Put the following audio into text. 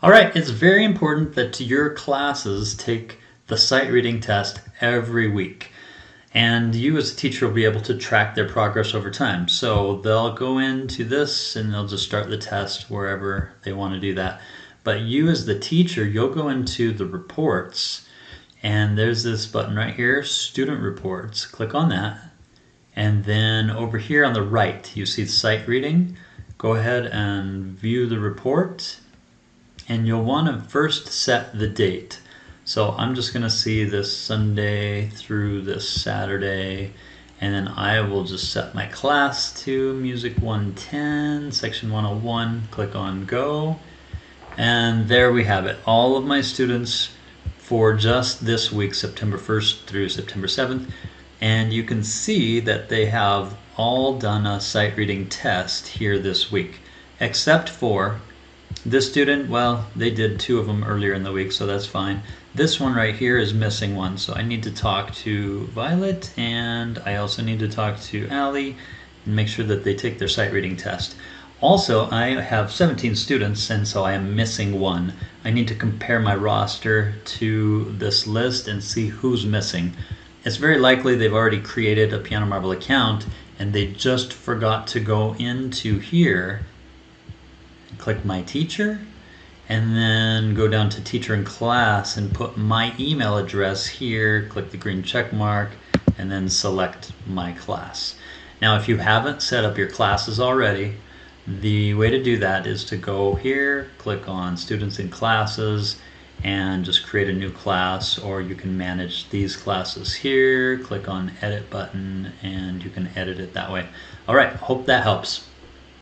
All right, it's very important that your classes take the sight reading test every week. And you as a teacher will be able to track their progress over time. So they'll go into this and they'll just start the test wherever they want to do that. But you as the teacher, you'll go into the reports, and there's this button right here, student reports. Click on that. And then over here on the right, you see sight reading. Go ahead and view the report. And you'll want to first set the date. So I'm just going to see this Sunday through this Saturday, and then I will just set my class to Music 110, Section 101, click on Go, and there we have it. All of my students for just this week, September 1st through September 7th, and you can see that they have all done a sight reading test here this week, except for this student. Well, they did 2 of them earlier in the week, so that's fine. This one right here is missing one, so I need to talk to Violet, and I also need to talk to Allie and make sure that they take their sight reading test. Also, I have 17 students, and so I am missing one. I need to compare my roster to this list and see who's missing. It's very likely they've already created a Piano Marble account and they just forgot to go into here, click My Teacher, and then go down to Teacher and Class and put my email address here, click the green check mark, and then select My Class. Now if you haven't set up your classes already, the way to do that is to go here, click on Students and Classes, and just create a new class, or you can manage these classes here, click on Edit button, and you can edit it that way. All right, hope that helps.